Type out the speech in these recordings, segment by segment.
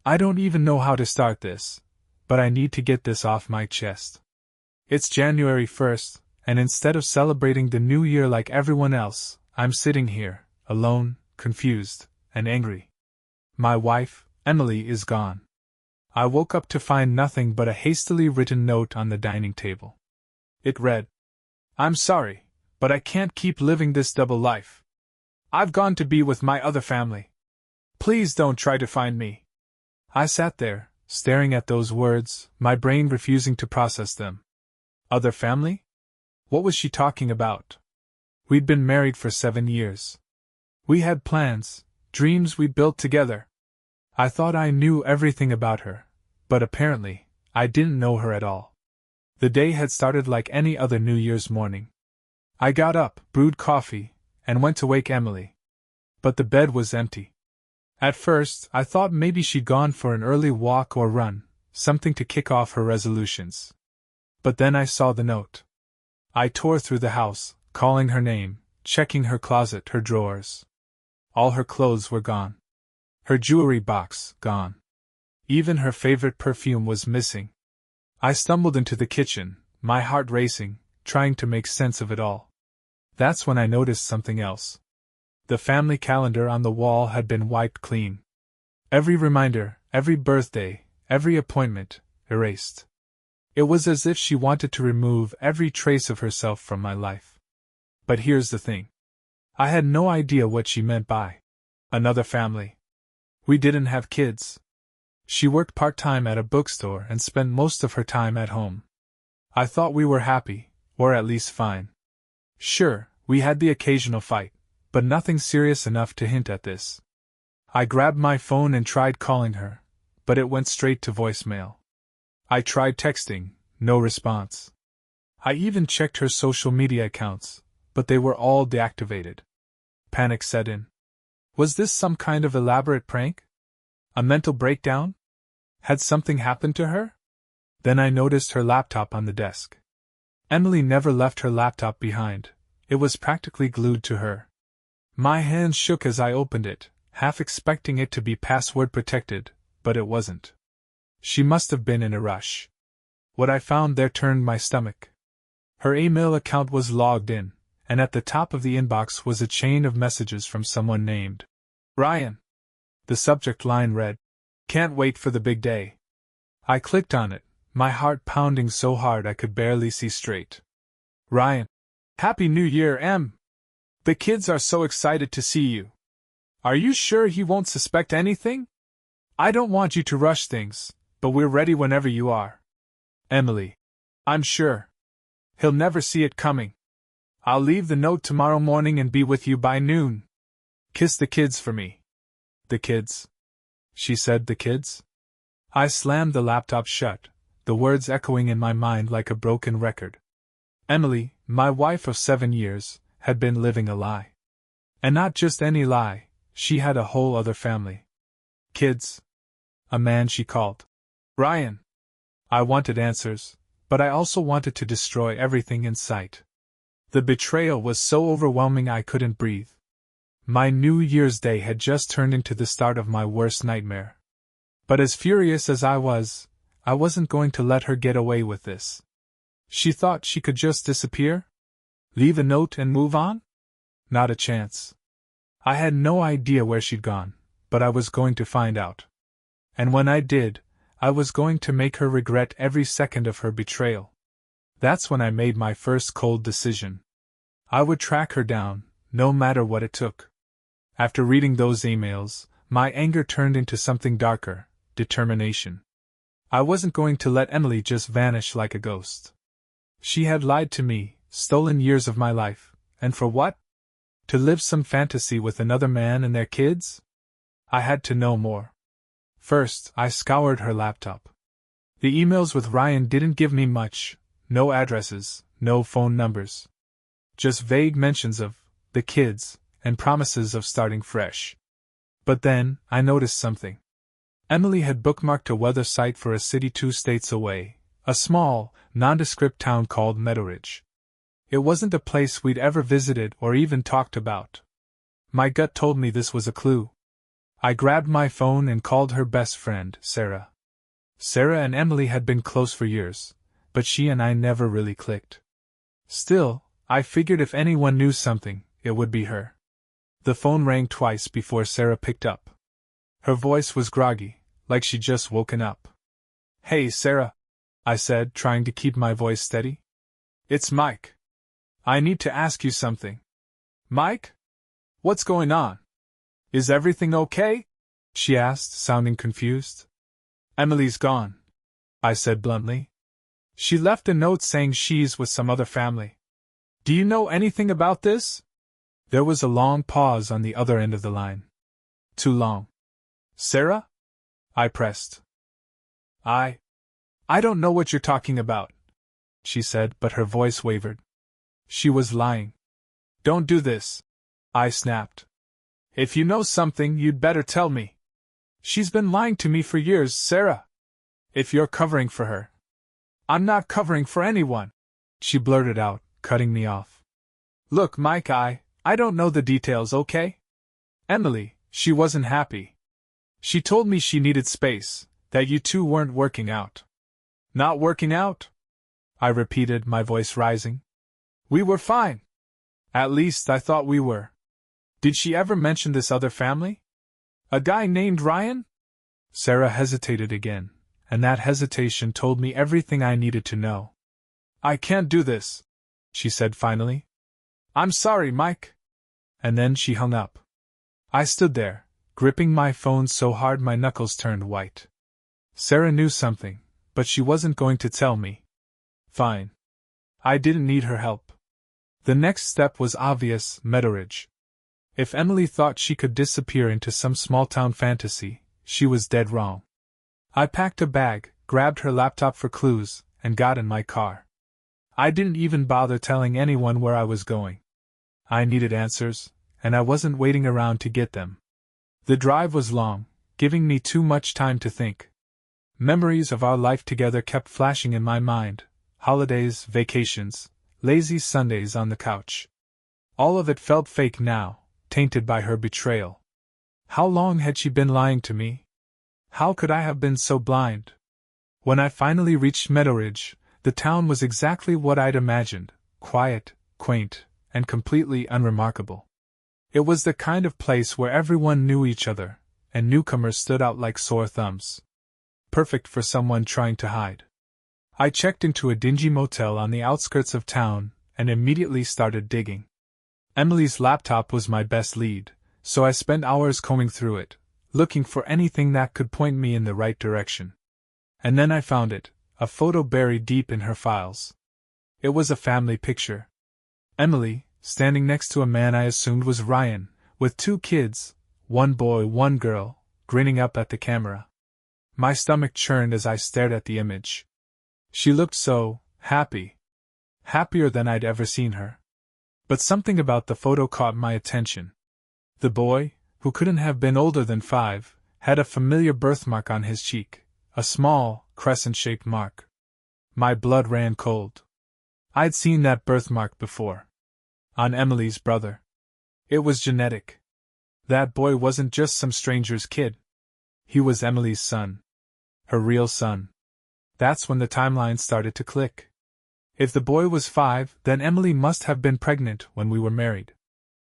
I don't even know how to start this, but I need to get this off my chest. It's January 1st, and instead of celebrating the new year like everyone else, I'm sitting here, alone, confused, and angry. My wife, Emily, is gone. I woke up to find nothing but a hastily written note on the dining table. It read, "I'm sorry, but I can't keep living this double life. I've gone to be with my other family. Please don't try to find me." I sat there, staring at those words, my brain refusing to process them. Other family? What was she talking about? We'd been married for 7 years. We had plans, dreams we built together. I thought I knew everything about her, but apparently, I didn't know her at all. The day had started like any other New Year's morning. I got up, brewed coffee, and went to wake Emily. But the bed was empty. At first, I thought maybe she'd gone for an early walk or run, something to kick off her resolutions. But then I saw the note. I tore through the house, calling her name, checking her closet, her drawers. All her clothes were gone. Her jewelry box, gone. Even her favorite perfume was missing. I stumbled into the kitchen, my heart racing, trying to make sense of it all. That's when I noticed something else. The family calendar on the wall had been wiped clean. Every reminder, every birthday, every appointment, erased. It was as if she wanted to remove every trace of herself from my life. But here's the thing. I had no idea what she meant by another family. We didn't have kids. She worked part-time at a bookstore and spent most of her time at home. I thought we were happy, or at least fine. Sure, we had the occasional fight, but nothing serious enough to hint at this. I grabbed my phone and tried calling her, but it went straight to voicemail. I tried texting, no response. I even checked her social media accounts, but they were all deactivated. Panic set in. Was this some kind of elaborate prank? A mental breakdown? Had something happened to her? Then I noticed her laptop on the desk. Emily never left her laptop behind. It was practically glued to her. My hands shook as I opened it, half expecting it to be password protected, but it wasn't. She must have been in a rush. What I found there turned my stomach. Her email account was logged in, and at the top of the inbox was a chain of messages from someone named Ryan. The subject line read, "Can't wait for the big day." I clicked on it, my heart pounding so hard I could barely see straight. "Ryan. Happy New Year, Em. The kids are so excited to see you. Are you sure he won't suspect anything? I don't want you to rush things, but we're ready whenever you are. Emily. I'm sure. He'll never see it coming. I'll leave the note tomorrow morning and be with you by noon. Kiss the kids for me." The kids? She said the kids? I slammed the laptop shut, the words echoing in my mind like a broken record. Emily, my wife of 7 years, had been living a lie. And not just any lie, she had a whole other family. Kids. A man she called Ryan. I wanted answers, but I also wanted to destroy everything in sight. The betrayal was so overwhelming I couldn't breathe. My New Year's Day had just turned into the start of my worst nightmare. But as furious as I wasn't going to let her get away with this. She thought she could just disappear? Leave a note and move on? Not a chance. I had no idea where she'd gone, but I was going to find out. And when I did, I was going to make her regret every second of her betrayal. That's when I made my first cold decision. I would track her down, no matter what it took. After reading those emails, my anger turned into something darker, determination. I wasn't going to let Emily just vanish like a ghost. She had lied to me, stolen years of my life, and for what? To live some fantasy with another man and their kids? I had to know more. First, I scoured her laptop. The emails with Ryan didn't give me much, no addresses, no phone numbers. Just vague mentions of the kids and promises of starting fresh. But then, I noticed something. Emily had bookmarked a weather site for a city 2 states away, a small, nondescript town called Meadowridge. It wasn't a place we'd ever visited or even talked about. My gut told me this was a clue. I grabbed my phone and called her best friend, Sarah. Sarah and Emily had been close for years, but she and I never really clicked. Still, I figured if anyone knew something, it would be her. The phone rang twice before Sarah picked up. Her voice was groggy, like she'd just woken up. "Hey, Sarah," I said, trying to keep my voice steady. "It's Mike. I need to ask you something." "Mike? What's going on? Is everything okay?" she asked, sounding confused. "Emily's gone," I said bluntly. "She left a note saying she's with some other family. Do you know anything about this?" There was a long pause on the other end of the line. "Too long." "Sarah?" I pressed. I don't know what you're talking about," she said, but her voice wavered. She was lying. "Don't do this," I snapped. "If you know something, you'd better tell me. She's been lying to me for years, Sarah. If you're covering for her." "I'm not covering for anyone," she blurted out, cutting me off. "Look, Mike, I don't know the details, okay? Emily, she wasn't happy. She told me she needed space, that you two weren't working out." "Not working out?" I repeated, my voice rising. "We were fine. At least I thought we were. Did she ever mention this other family? A guy named Ryan?" Sarah hesitated again, and that hesitation told me everything I needed to know. "I can't do this," she said finally. "I'm sorry, Mike." And then she hung up. I stood there, gripping my phone so hard my knuckles turned white. Sarah knew something, but she wasn't going to tell me. Fine. I didn't need her help. The next step was obvious: Meadowridge. If Emily thought she could disappear into some small-town fantasy, she was dead wrong. I packed a bag, grabbed her laptop for clues, and got in my car. I didn't even bother telling anyone where I was going. I needed answers, and I wasn't waiting around to get them. The drive was long, giving me too much time to think. Memories of our life together kept flashing in my mind: holidays, vacations, lazy Sundays on the couch. All of it felt fake now, tainted by her betrayal. How long had she been lying to me? How could I have been so blind? When I finally reached Meadowridge, the town was exactly what I'd imagined: quiet, quaint, and completely unremarkable. It was the kind of place where everyone knew each other, and newcomers stood out like sore thumbs. Perfect for someone trying to hide. I checked into a dingy motel on the outskirts of town, and immediately started digging. Emily's laptop was my best lead, so I spent hours combing through it, looking for anything that could point me in the right direction. And then I found it, a photo buried deep in her files. It was a family picture. Emily, standing next to a man I assumed was Ryan, with 2 kids, 1 boy, 1 girl, grinning up at the camera. My stomach churned as I stared at the image. She looked so happy. Happier than I'd ever seen her. But something about the photo caught my attention. The boy, who couldn't have been older than 5, had a familiar birthmark on his cheek, a small, crescent-shaped mark. My blood ran cold. I'd seen that birthmark before. On Emily's brother. It was genetic. That boy wasn't just some stranger's kid. He was Emily's son. Her real son. That's when the timeline started to click. If the boy was 5, then Emily must have been pregnant when we were married.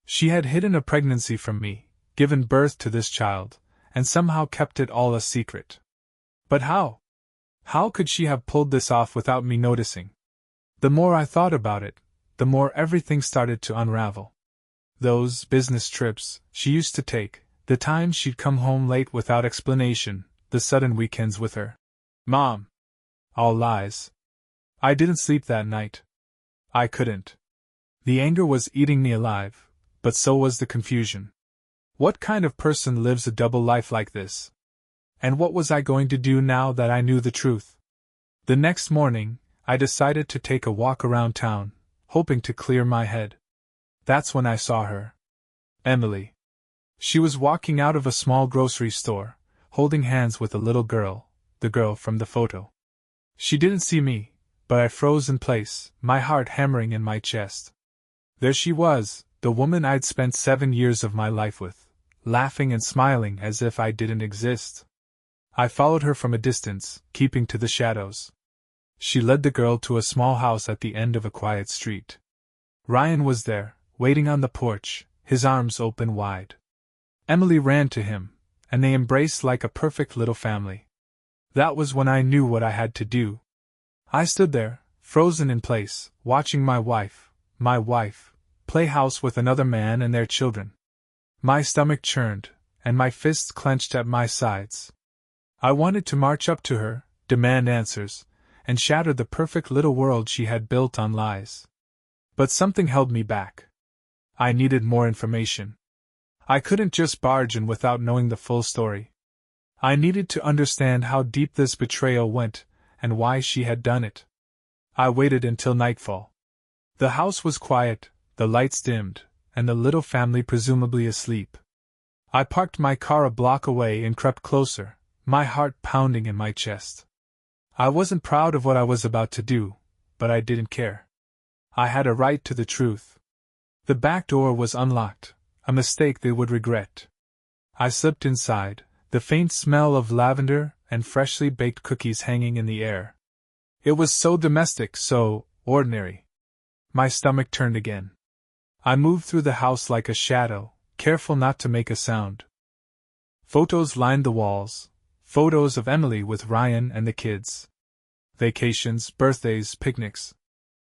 She had hidden a pregnancy from me, given birth to this child, and somehow kept it all a secret. But how? How could she have pulled this off without me noticing? The more I thought about it, the more everything started to unravel. Those business trips she used to take, the times she'd come home late without explanation, the sudden weekends with her mom. All lies. I didn't sleep that night. I couldn't. The anger was eating me alive, but so was the confusion. What kind of person lives a double life like this? And what was I going to do now that I knew the truth? The next morning, I decided to take a walk around town, hoping to clear my head. That's when I saw her. Emily. She was walking out of a small grocery store, holding hands with a little girl, the girl from the photo. She didn't see me, but I froze in place, my heart hammering in my chest. There she was, the woman I'd spent 7 years of my life with, laughing and smiling as if I didn't exist. I followed her from a distance, keeping to the shadows. She led the girl to a small house at the end of a quiet street. Ryan was there, waiting on the porch, his arms open wide. Emily ran to him, and they embraced like a perfect little family. That was when I knew what I had to do. I stood there, frozen in place, watching my wife, play house with another man and their children. My stomach churned, and my fists clenched at my sides. I wanted to march up to her, demand answers, and shatter the perfect little world she had built on lies. But something held me back. I needed more information. I couldn't just barge in without knowing the full story. I needed to understand how deep this betrayal went, and why she had done it. I waited until nightfall. The house was quiet, the lights dimmed, and the little family presumably asleep. I parked my car a block away and crept closer, my heart pounding in my chest. I wasn't proud of what I was about to do, but I didn't care. I had a right to the truth. The back door was unlocked, a mistake they would regret. I slipped inside, the faint smell of lavender and freshly baked cookies hanging in the air. It was so domestic, so ordinary. My stomach turned again. I moved through the house like a shadow, careful not to make a sound. Photos lined the walls, photos of Emily with Ryan and the kids. Vacations, birthdays, picnics.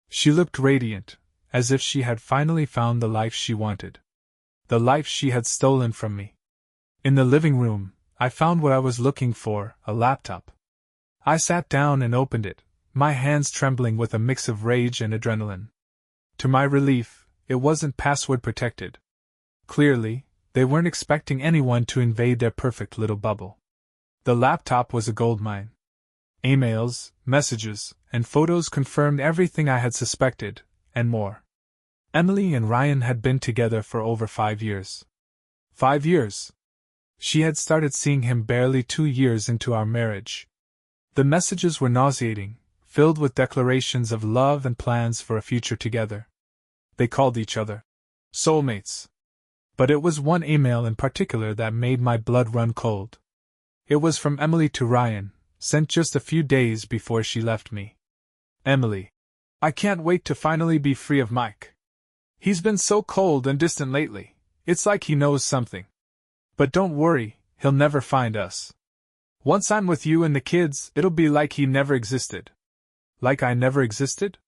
She looked radiant, as if she had finally found the life she wanted. The life she had stolen from me. In the living room, I found what I was looking for, a laptop. I sat down and opened it, my hands trembling with a mix of rage and adrenaline. To my relief, it wasn't password protected. Clearly, they weren't expecting anyone to invade their perfect little bubble. The laptop was a goldmine. Emails, messages, and photos confirmed everything I had suspected, and more. Emily and Ryan had been together for over 5 years. 5 years! She had started seeing him barely 2 years into our marriage. The messages were nauseating, filled with declarations of love and plans for a future together. They called each other soulmates. But it was one email in particular that made my blood run cold. It was from Emily to Ryan, sent just a few days before she left me. Emily. I can't wait to finally be free of Mike. He's been so cold and distant lately, it's like he knows something. But don't worry, he'll never find us. Once I'm with you and the kids, it'll be like he never existed. Like I never existed?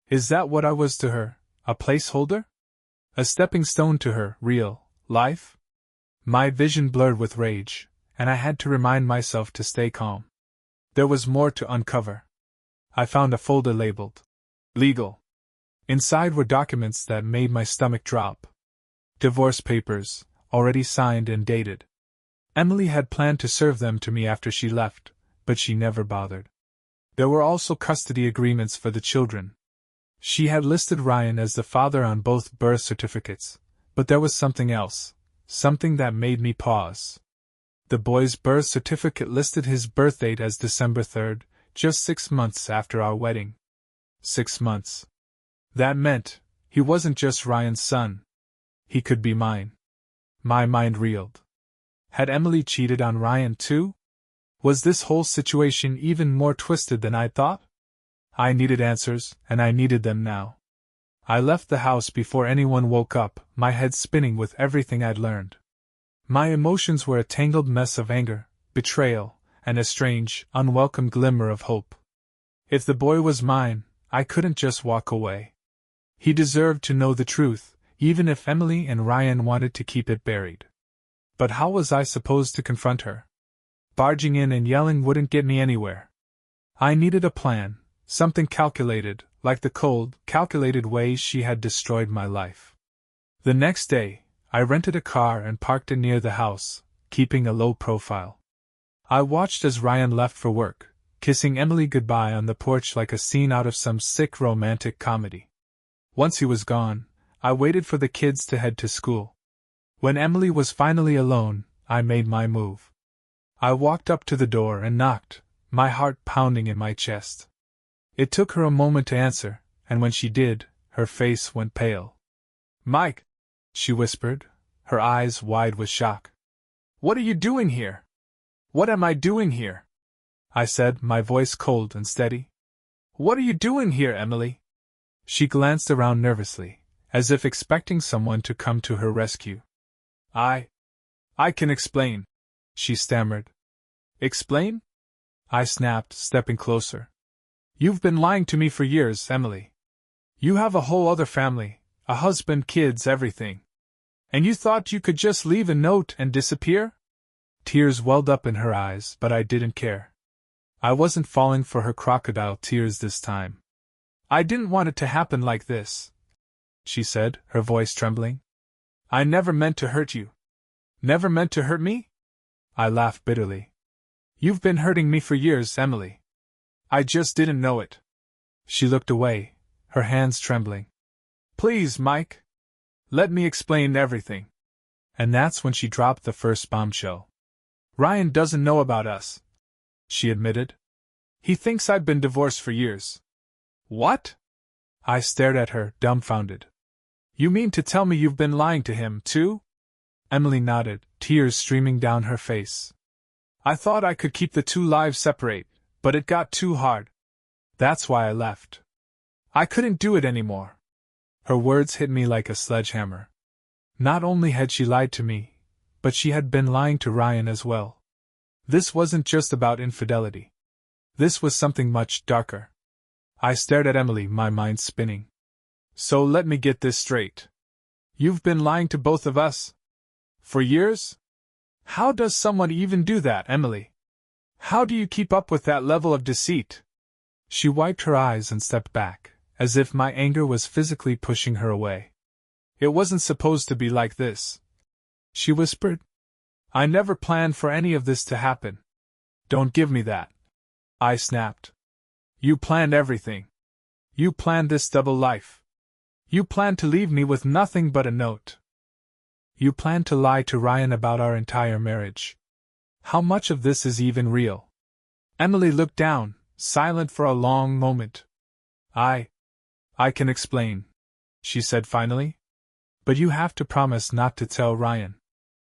Is that what I was to her, a placeholder? A stepping stone to her real life? My vision blurred with rage, and I had to remind myself to stay calm. There was more to uncover. I found a folder labeled legal. Inside were documents that made my stomach drop. Divorce papers, already signed and dated. Emily had planned to serve them to me after she left, but she never bothered. There were also custody agreements for the children. She had listed Ryan as the father on both birth certificates, but there was something else, something that made me pause. The boy's birth certificate listed his birth date as December 3rd, just 6 months after our wedding. 6 months. That meant, he wasn't just Ryan's son. He could be mine. My mind reeled. Had Emily cheated on Ryan too? Was this whole situation even more twisted than I thought? I needed answers, and I needed them now. I left the house before anyone woke up, my head spinning with everything I'd learned. My emotions were a tangled mess of anger, betrayal, and a strange, unwelcome glimmer of hope. If the boy was mine, I couldn't just walk away. He deserved to know the truth, even if Emily and Ryan wanted to keep it buried. But how was I supposed to confront her? Barging in and yelling wouldn't get me anywhere. I needed a plan, something calculated, like the cold, calculated way she had destroyed my life. The next day, I rented a car and parked it near the house, keeping a low profile. I watched as Ryan left for work, kissing Emily goodbye on the porch like a scene out of some sick romantic comedy. Once he was gone, I waited for the kids to head to school. When Emily was finally alone, I made my move. I walked up to the door and knocked, my heart pounding in my chest. It took her a moment to answer, and when she did, her face went pale. "Mike," she whispered, her eyes wide with shock. "What are you doing here? What am I doing here?" I said, my voice cold and steady. "What are you doing here, Emily?" She glanced around nervously, as if expecting someone to come to her rescue. I can explain," she stammered. "Explain?" I snapped, stepping closer. "You've been lying to me for years, Emily. You have a whole other family, a husband, kids, everything. And you thought you could just leave a note and disappear?" Tears welled up in her eyes, but I didn't care. I wasn't falling for her crocodile tears this time. "I didn't want it to happen like this," she said, her voice trembling. "I never meant to hurt you." "Never meant to hurt me?" I laughed bitterly. "You've been hurting me for years, Emily. I just didn't know it." She looked away, her hands trembling. "Please, Mike. Let me explain everything." And that's when she dropped the first bombshell. "Ryan doesn't know about us," she admitted. "He thinks I've been divorced for years." "What?" I stared at her, dumbfounded. "You mean to tell me you've been lying to him, too?" Emily nodded, tears streaming down her face. "I thought I could keep the two lives separate, but it got too hard. That's why I left. I couldn't do it anymore." Her words hit me like a sledgehammer. Not only had she lied to me, but she had been lying to Ryan as well. This wasn't just about infidelity. This was something much darker. I stared at Emily, my mind spinning. "So let me get this straight. You've been lying to both of us? For years? How does someone even do that, Emily? How do you keep up with that level of deceit?" She wiped her eyes and stepped back, as if my anger was physically pushing her away. "It wasn't supposed to be like this," she whispered. "I never planned for any of this to happen." "Don't give me that," I snapped. "You planned everything. You planned this double life. You planned to leave me with nothing but a note. You planned to lie to Ryan about our entire marriage. How much of this is even real?" Emily looked down, silent for a long moment. I can explain," she said finally. "But you have to promise not to tell Ryan.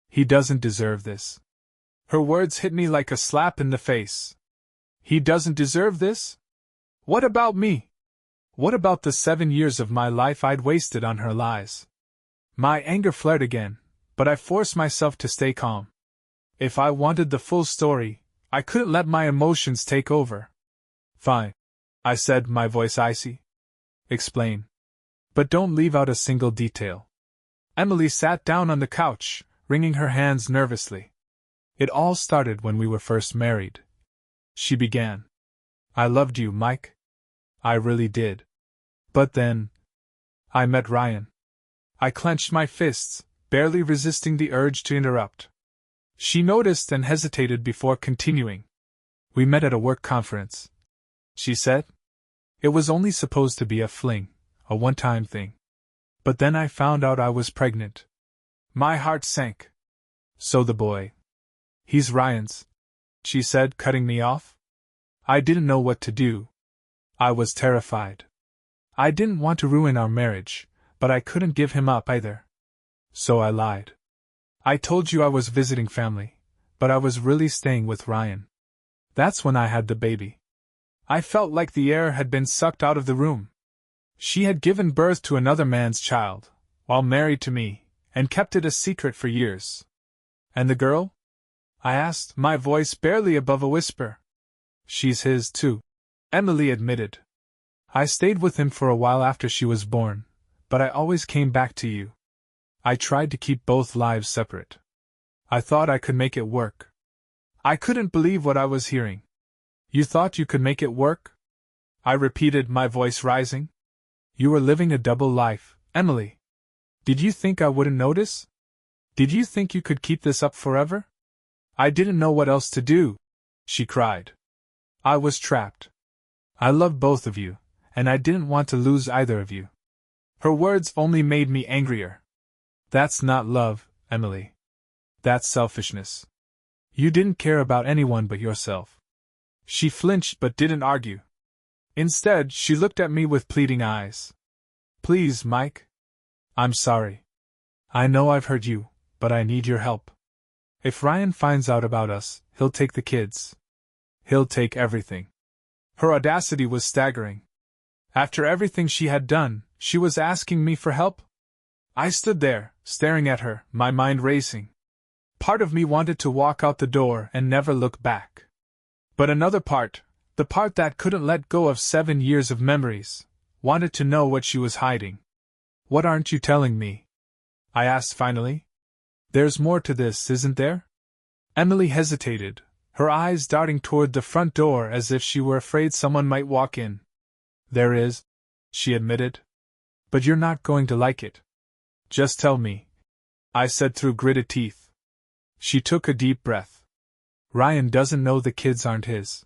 He doesn't deserve this." Her words hit me like a slap in the face. "He doesn't deserve this? What about me? What about the 7 years of my life I'd wasted on her lies?" My anger flared again, but I forced myself to stay calm. If I wanted the full story, I couldn't let my emotions take over. "Fine," I said, my voice icy. "Explain. But don't leave out a single detail." Emily sat down on the couch, wringing her hands nervously. "It all started when we were first married," she began. "I loved you, Mike. I really did. But then I met Ryan." I clenched my fists, barely resisting the urge to interrupt. She noticed and hesitated before continuing. "We met at a work conference," she said. "It was only supposed to be a fling, a one-time thing. But then I found out I was pregnant." My heart sank. "So the boy. He's Ryan's," she said, cutting me off. I didn't know what to do. I was terrified. I didn't want to ruin our marriage, but I couldn't give him up either. So I lied. "I told you I was visiting family, but I was really staying with Ryan." That's when I had the baby. I felt like the air had been sucked out of the room. She had given birth to another man's child, while married to me, and kept it a secret for years. "And the girl?" I asked, my voice barely above a whisper. "She's his too," Emily admitted. "I stayed with him for a while after she was born, but I always came back to you. I tried to keep both lives separate. I thought I could make it work." I couldn't believe what I was hearing. "You thought you could make it work?" I repeated, my voice rising. "You were living a double life, Emily. Did you think I wouldn't notice? Did you think you could keep this up forever?" "I didn't know what else to do," she cried. "I was trapped. I loved both of you, and I didn't want to lose either of you." Her words only made me angrier. "That's not love, Emily. That's selfishness. You didn't care about anyone but yourself." She flinched but didn't argue. Instead, she looked at me with pleading eyes. "Please, Mike. I'm sorry. I know I've hurt you, but I need your help. If Ryan finds out about us, he'll take the kids. He'll take everything. Her audacity was staggering. After everything she had done, she was asking me for help? I stood there, staring at her, my mind racing. Part of me wanted to walk out the door and never look back. But another part, the part that couldn't let go of 7 years of memories, wanted to know what she was hiding. What aren't you telling me? I asked finally. There's more to this, isn't there? Emily hesitated, her eyes darting toward the front door as if she were afraid someone might walk in. There is, she admitted. But you're not going to like it. Just tell me, I said through gritted teeth. She took a deep breath. Ryan doesn't know the kids aren't his.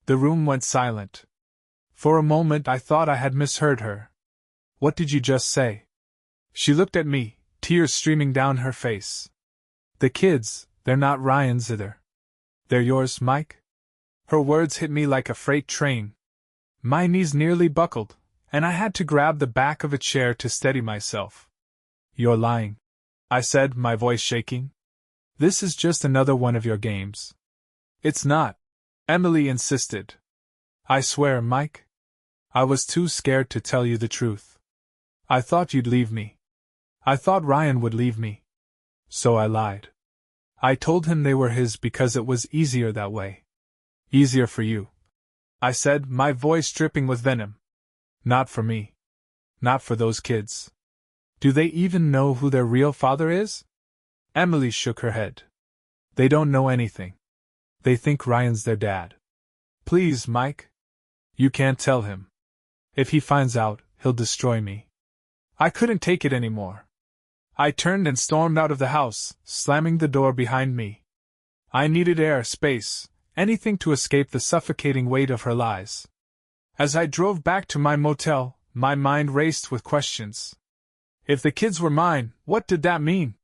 The room went silent. For a moment I thought I had misheard her. What did you just say? She looked at me, tears streaming down her face. The kids, they're not Ryan's either. They're yours, Mike? Her words hit me like a freight train. My knees nearly buckled, and I had to grab the back of a chair to steady myself. You're lying, I said, my voice shaking. This is just another one of your games. It's not, Emily insisted. I swear, Mike. I was too scared to tell you the truth. I thought you'd leave me. I thought Ryan would leave me. So I lied. I told him they were his because it was easier that way. Easier for you, I said, my voice dripping with venom. Not for me. Not for those kids. Do they even know who their real father is? Emily shook her head. They don't know anything. They think Ryan's their dad. Please, Mike. You can't tell him. If he finds out, he'll destroy me. I couldn't take it anymore. I turned and stormed out of the house, slamming the door behind me. I needed air, space, anything to escape the suffocating weight of her lies. As I drove back to my motel, my mind raced with questions. If the kids were mine, what did that mean?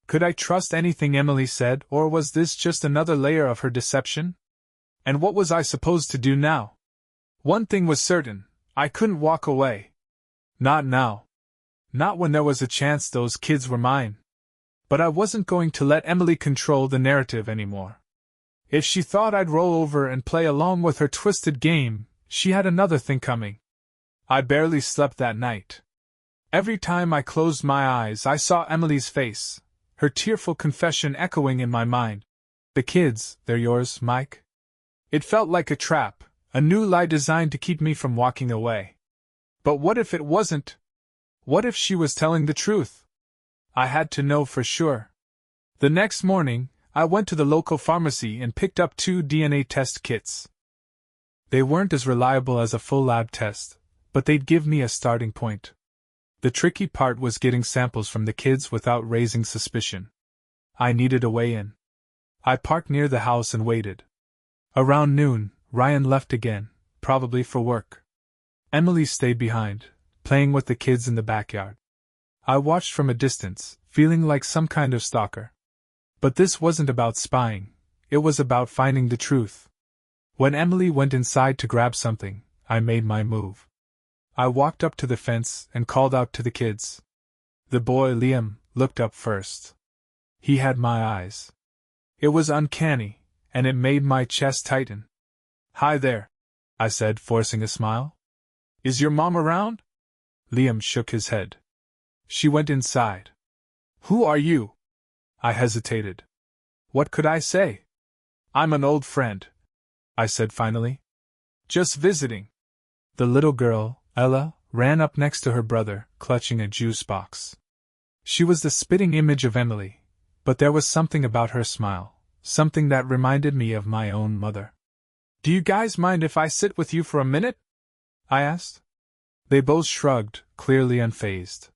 Could I trust anything Emily said, or was this just another layer of her deception? And what was I supposed to do now? One thing was certain, I couldn't walk away. Not now. Not when there was a chance those kids were mine. But I wasn't going to let Emily control the narrative anymore. If she thought I'd roll over and play along with her twisted game, she had another thing coming. I barely slept that night. Every time I closed my eyes I saw Emily's face, her tearful confession echoing in my mind. The kids, they're yours, Mike? It felt like a trap, a new lie designed to keep me from walking away. But what if it wasn't? What if she was telling the truth? I had to know for sure. The next morning, I went to the local pharmacy and picked up 2 DNA test kits. They weren't as reliable as a full lab test, but they'd give me a starting point. The tricky part was getting samples from the kids without raising suspicion. I needed a way in. I parked near the house and waited. Around noon, Ryan left again, probably for work. Emily stayed behind, playing with the kids in the backyard. I watched from a distance, feeling like some kind of stalker. But this wasn't about spying, it was about finding the truth. When Emily went inside to grab something, I made my move. I walked up to the fence and called out to the kids. The boy, Liam, looked up first. He had my eyes. It was uncanny, and it made my chest tighten. Hi there, I said, forcing a smile. Is your mom around? Liam shook his head. She went inside. Who are you? I hesitated. What could I say? I'm an old friend, I said finally. Just visiting. The little girl, Ella, ran up next to her brother, clutching a juice box. She was the spitting image of Emily, but there was something about her smile, something that reminded me of my own mother. Do you guys mind if I sit with you for a minute? I asked. They both shrugged, clearly unfazed.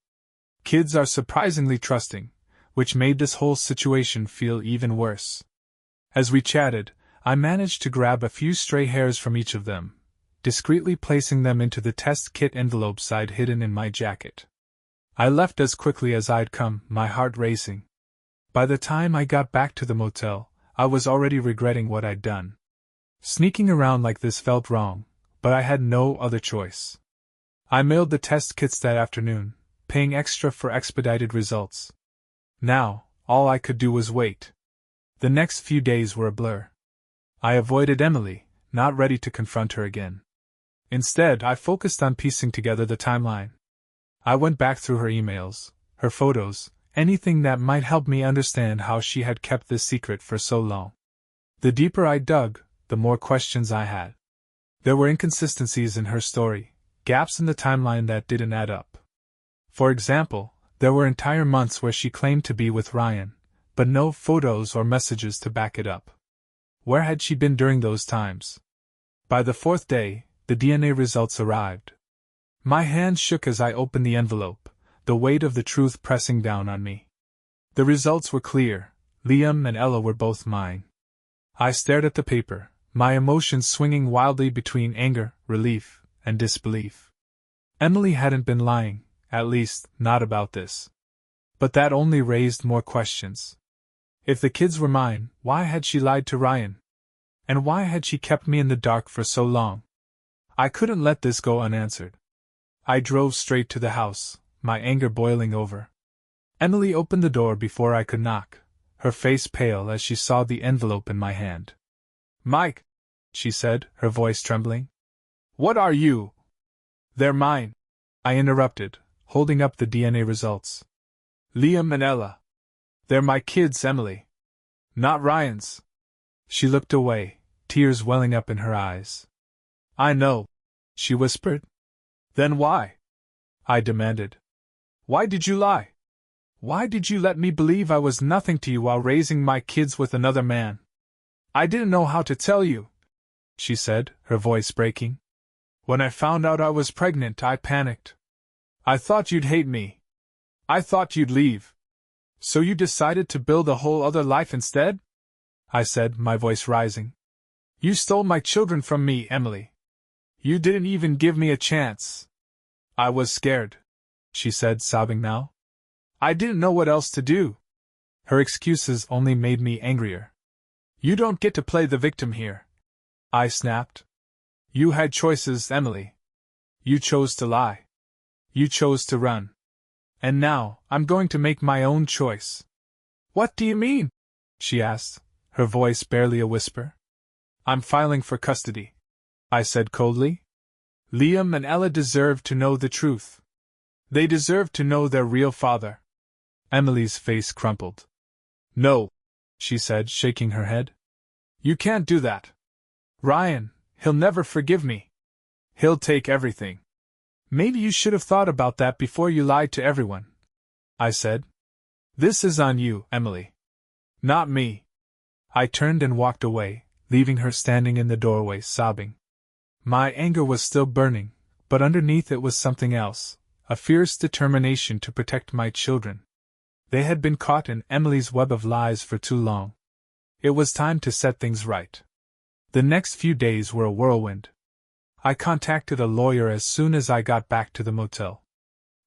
Kids are surprisingly trusting, which made this whole situation feel even worse. As we chatted, I managed to grab a few stray hairs from each of them, discreetly placing them into the test kit envelopes I'd hidden in my jacket. I left as quickly as I'd come, my heart racing. By the time I got back to the motel, I was already regretting what I'd done. Sneaking around like this felt wrong, but I had no other choice. I mailed the test kits that afternoon, paying extra for expedited results. Now, All I could do was wait. The next few days were a blur. I avoided Emily, not ready to confront her again. Instead, I focused on piecing together the timeline. I went back through her emails, her photos, anything that might help me understand how she had kept this secret for so long. The deeper I dug, the more questions I had. There were inconsistencies in her story, gaps in the timeline that didn't add up. For example, there were entire months where she claimed to be with Ryan, but no photos or messages to back it up. Where had she been during those times? By the fourth day, the DNA results arrived. My hand shook as I opened the envelope, the weight of the truth pressing down on me. The results were clear. Liam and Ella were both mine. I stared at the paper, my emotions swinging wildly between anger, relief, and disbelief. Emily hadn't been lying, at least, not about this. But that only raised more questions. If the kids were mine, why had she lied to Ryan? And why had she kept me in the dark for so long? I couldn't let this go unanswered. I drove straight to the house, my anger boiling over. Emily opened the door before I could knock, her face pale as she saw the envelope in my hand. "Mike," she said, her voice trembling. "What are you?" "They're mine," I interrupted, holding up the DNA results. "Liam and Ella. They're my kids, Emily. Not Ryan's." She looked away, tears welling up in her eyes. "I know," she whispered. "Then why?" I demanded. "Why did you lie? Why did you let me believe I was nothing to you while raising my kids with another man?" "I didn't know how to tell you," she said, her voice breaking. "When I found out I was pregnant, I panicked. I thought you'd hate me. I thought you'd leave. So you decided to build a whole other life instead?" I said, my voice rising. "You stole my children from me, Emily. You didn't even give me a chance." "I was scared," she said, sobbing now. "I didn't know what else to do." Her excuses only made me angrier. "You don't get to play the victim here," I snapped. "You had choices, Emily. You chose to lie. You chose to run. And now, I'm going to make my own choice." "What do you mean?" she asked, her voice barely a whisper. "I'm filing for custody," I said coldly. "Liam and Ella deserve to know the truth. They deserve to know their real father." Emily's face crumpled. "No," she said, shaking her head. "You can't do that. Ryan, he'll never forgive me. He'll take everything." "Maybe you should have thought about that before you lied to everyone," I said. "This is on you, Emily. Not me." I turned and walked away, leaving her standing in the doorway, sobbing. My anger was still burning, but underneath it was something else, a fierce determination to protect my children. They had been caught in Emily's web of lies for too long. It was time to set things right. The next few days were a whirlwind. I contacted a lawyer as soon as I got back to the motel.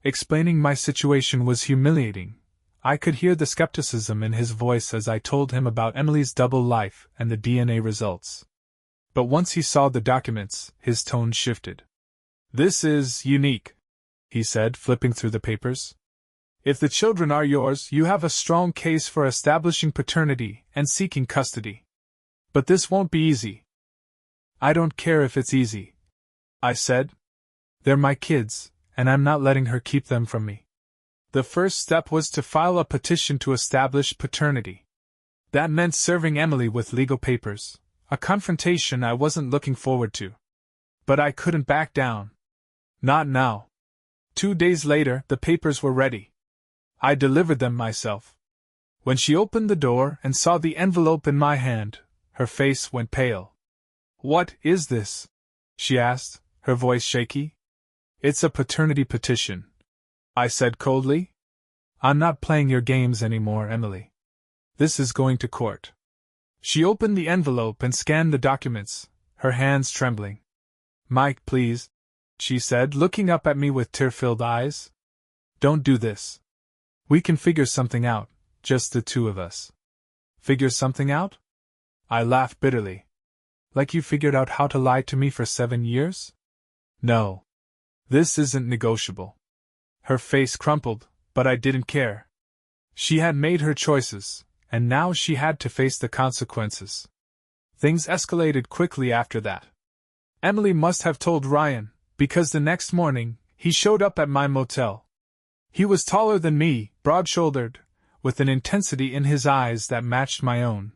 Explaining my situation was humiliating. I could hear the skepticism in his voice as I told him about Emily's double life and the DNA results. But once he saw the documents, his tone shifted. "This is unique," he said, flipping through the papers. "If the children are yours, you have a strong case for establishing paternity and seeking custody. But this won't be easy." "I don't care if it's easy," I said. "They're my kids, and I'm not letting her keep them from me." The first step was to file a petition to establish paternity. That meant serving Emily with legal papers, a confrontation I wasn't looking forward to. But I couldn't back down. Not now. 2 days later, the papers were ready. I delivered them myself. When she opened the door and saw the envelope in my hand, her face went pale. "What is this?" she asked, her voice shaky. "It's a paternity petition," I said coldly. "I'm not playing your games anymore, Emily. This is going to court." She opened the envelope and scanned the documents, her hands trembling. "Mike, please," she said, looking up at me with tear-filled eyes. "Don't do this. We can figure something out, just the two of us." "Figure something out?" I laughed bitterly. "Like you figured out how to lie to me for 7 years? No. This isn't negotiable." Her face crumpled, but I didn't care. She had made her choices, and now she had to face the consequences. Things escalated quickly after that. Emily must have told Ryan, because the next morning, he showed up at my motel. He was taller than me, broad-shouldered, with an intensity in his eyes that matched my own.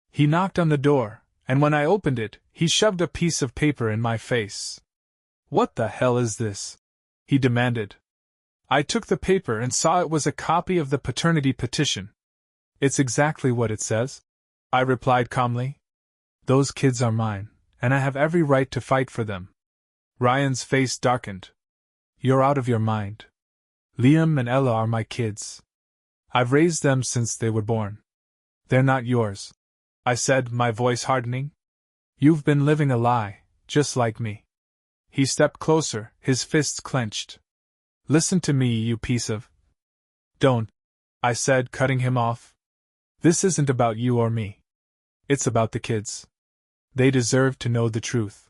He knocked on the door, and when I opened it, he shoved a piece of paper in my face. "What the hell is this?" he demanded. I took the paper and saw it was a copy of the paternity petition. "It's exactly what it says," I replied calmly. "Those kids are mine, and I have every right to fight for them." Ryan's face darkened. "You're out of your mind. Liam and Ella are my kids. I've raised them since they were born. They're not yours," I said, my voice hardening. "You've been living a lie, just like me." He stepped closer, his fists clenched. "Listen to me, you piece of—" "Don't," I said, cutting him off. "This isn't about you or me. It's about the kids. They deserve to know the truth."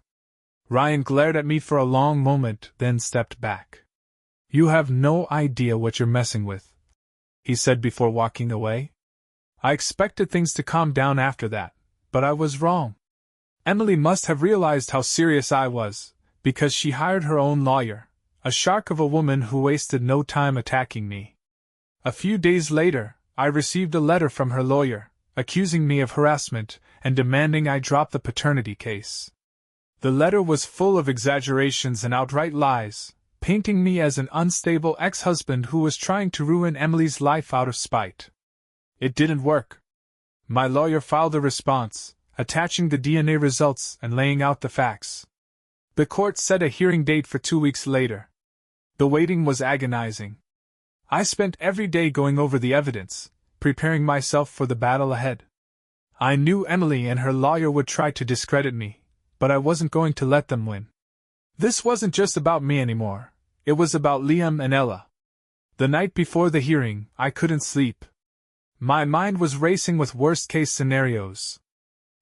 Ryan glared at me for a long moment, then stepped back. "You have no idea what you're messing with," he said before walking away. I expected things to calm down after that, but I was wrong. Emily must have realized how serious I was, because she hired her own lawyer, a shark of a woman who wasted no time attacking me. A few days later, I received a letter from her lawyer, accusing me of harassment and demanding I drop the paternity case. The letter was full of exaggerations and outright lies, painting me as an unstable ex-husband who was trying to ruin Emily's life out of spite. It didn't work. My lawyer filed a response, attaching the DNA results and laying out the facts. The court set a hearing date for 2 weeks later. The waiting was agonizing. I spent every day going over the evidence, preparing myself for the battle ahead. I knew Emily and her lawyer would try to discredit me, but I wasn't going to let them win. This wasn't just about me anymore, it was about Liam and Ella. The night before the hearing, I couldn't sleep. My mind was racing with worst-case scenarios.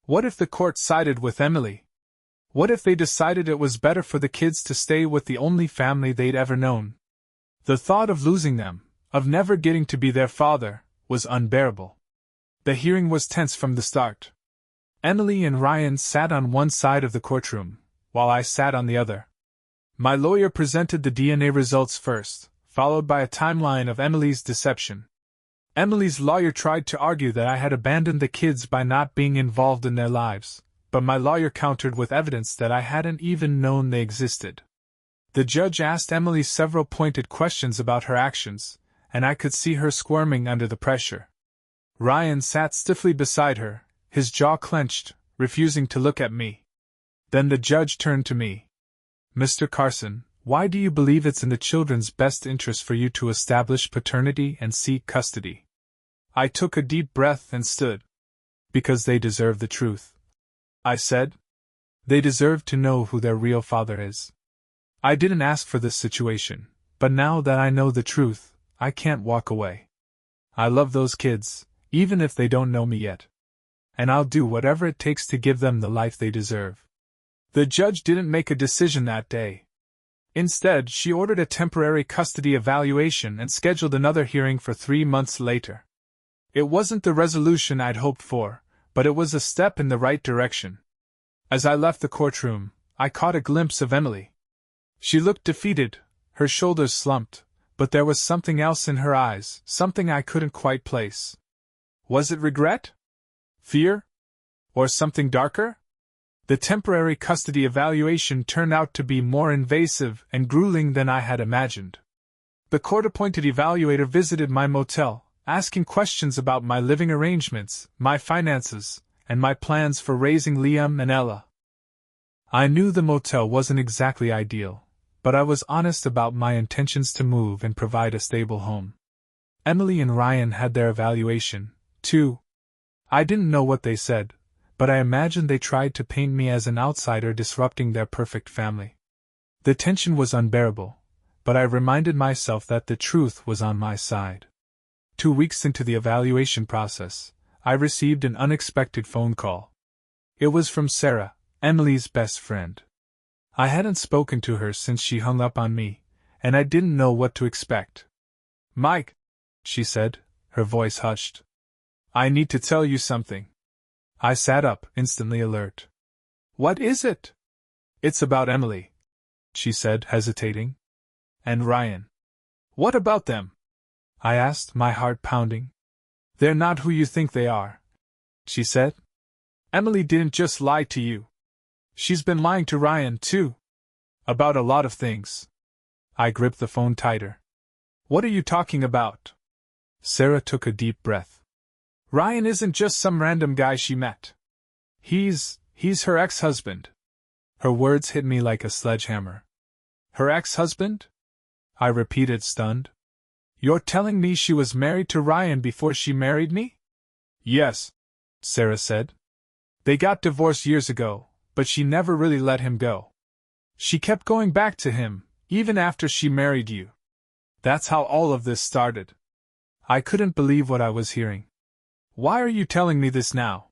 What if the court sided with Emily? What if they decided it was better for the kids to stay with the only family they'd ever known? The thought of losing them, of never getting to be their father, was unbearable. The hearing was tense from the start. Emily and Ryan sat on one side of the courtroom, while I sat on the other. My lawyer presented the DNA results first, followed by a timeline of Emily's deception. Emily's lawyer tried to argue that I had abandoned the kids by not being involved in their lives, but my lawyer countered with evidence that I hadn't even known they existed. The judge asked Emily several pointed questions about her actions, and I could see her squirming under the pressure. Ryan sat stiffly beside her, his jaw clenched, refusing to look at me. Then the judge turned to me. "Mr. Carson, why do you believe it's in the children's best interest for you to establish paternity and seek custody?" I took a deep breath and stood. "Because they deserve the truth," I said. "They deserve to know who their real father is. I didn't ask for this situation, but now that I know the truth, I can't walk away. I love those kids, even if they don't know me yet. And I'll do whatever it takes to give them the life they deserve." The judge didn't make a decision that day. Instead, she ordered a temporary custody evaluation and scheduled another hearing for 3 months later. It wasn't the resolution I'd hoped for, but it was a step in the right direction. As I left the courtroom, I caught a glimpse of Emily. She looked defeated, her shoulders slumped, but there was something else in her eyes, something I couldn't quite place. Was it regret? Fear? Or something darker? The temporary custody evaluation turned out to be more invasive and grueling than I had imagined. The court-appointed evaluator visited my motel, asking questions about my living arrangements, my finances, and my plans for raising Liam and Ella. I knew the motel wasn't exactly ideal, but I was honest about my intentions to move and provide a stable home. Emily and Ryan had their evaluation, too. I didn't know what they said, but I imagined they tried to paint me as an outsider disrupting their perfect family. The tension was unbearable, but I reminded myself that the truth was on my side. 2 weeks into the evaluation process, I received an unexpected phone call. It was from Sarah, Emily's best friend. I hadn't spoken to her since she hung up on me, and I didn't know what to expect. "Mike," she said, her voice hushed. I need to tell you something. I sat up, instantly alert. What is it? It's about Emily, she said, hesitating. And Ryan. What about them? I asked, my heart pounding. They're not who you think they are, she said. Emily didn't just lie to you. She's been lying to Ryan, too. About a lot of things. I gripped the phone tighter. What are you talking about? Sarah took a deep breath. Ryan isn't just some random guy she met. He's her ex-husband. Her words hit me like a sledgehammer. Her ex-husband? I repeated, stunned. You're telling me she was married to Ryan before she married me? Yes, Sarah said. They got divorced years ago, but she never really let him go. She kept going back to him, even after she married you. That's how all of this started. I couldn't believe what I was hearing. Why are you telling me this now?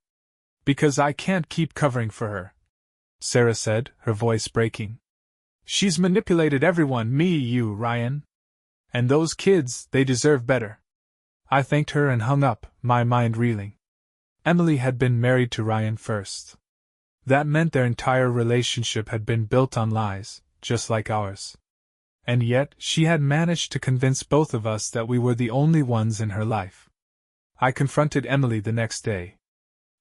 Because I can't keep covering for her, Sarah said, her voice breaking. She's manipulated everyone, me, you, Ryan. And those kids, they deserve better. I thanked her and hung up, my mind reeling. Emily had been married to Ryan first. That meant their entire relationship had been built on lies, just like ours. And yet, she had managed to convince both of us that we were the only ones in her life. I confronted Emily the next day.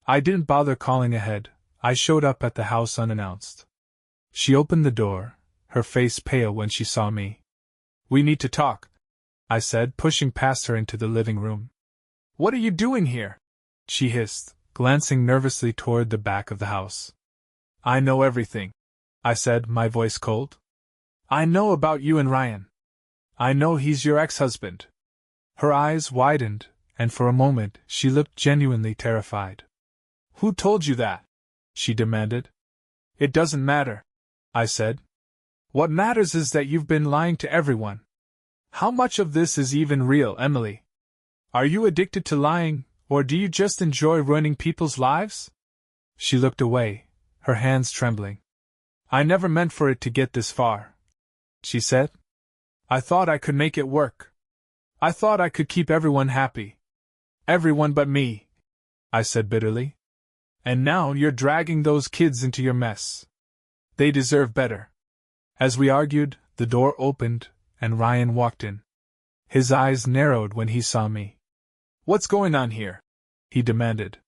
I didn't bother calling ahead. I showed up at the house unannounced. She opened the door, her face pale when she saw me. We need to talk, I said, pushing past her into the living room. What are you doing here? She hissed, glancing nervously toward the back of the house. I know everything, I said, my voice cold. I know about you and Ryan. I know he's your ex-husband. Her eyes widened, and for a moment she looked genuinely terrified. Who told you that? She demanded. It doesn't matter, I said. What matters is that you've been lying to everyone. How much of this is even real, Emily? Are you addicted to lying, or do you just enjoy ruining people's lives? She looked away, her hands trembling. I never meant for it to get this far, she said. I thought I could make it work. I thought I could keep everyone happy. Everyone but me, I said bitterly. And now you're dragging those kids into your mess. They deserve better. As we argued, the door opened, and Ryan walked in. His eyes narrowed when he saw me. What's going on here? He demanded.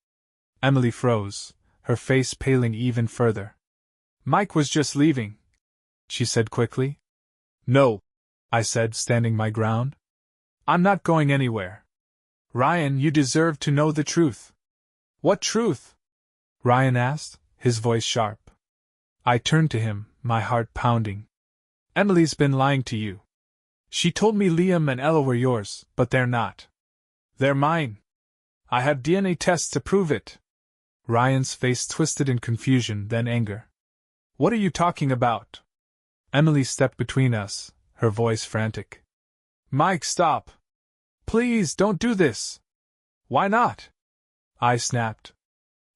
Emily froze, her face paling even further. Mike was just leaving, she said quickly. No, I said, standing my ground. I'm not going anywhere. Ryan, you deserve to know the truth. What truth? Ryan asked, his voice sharp. I turned to him, my heart pounding. Emily's been lying to you. She told me Liam and Ella were yours, but they're not. They're mine. I have DNA tests to prove it. Ryan's face twisted in confusion, then anger. What are you talking about? Emily stepped between us, her voice frantic. Mike, stop. Please, don't do this. Why not? I snapped.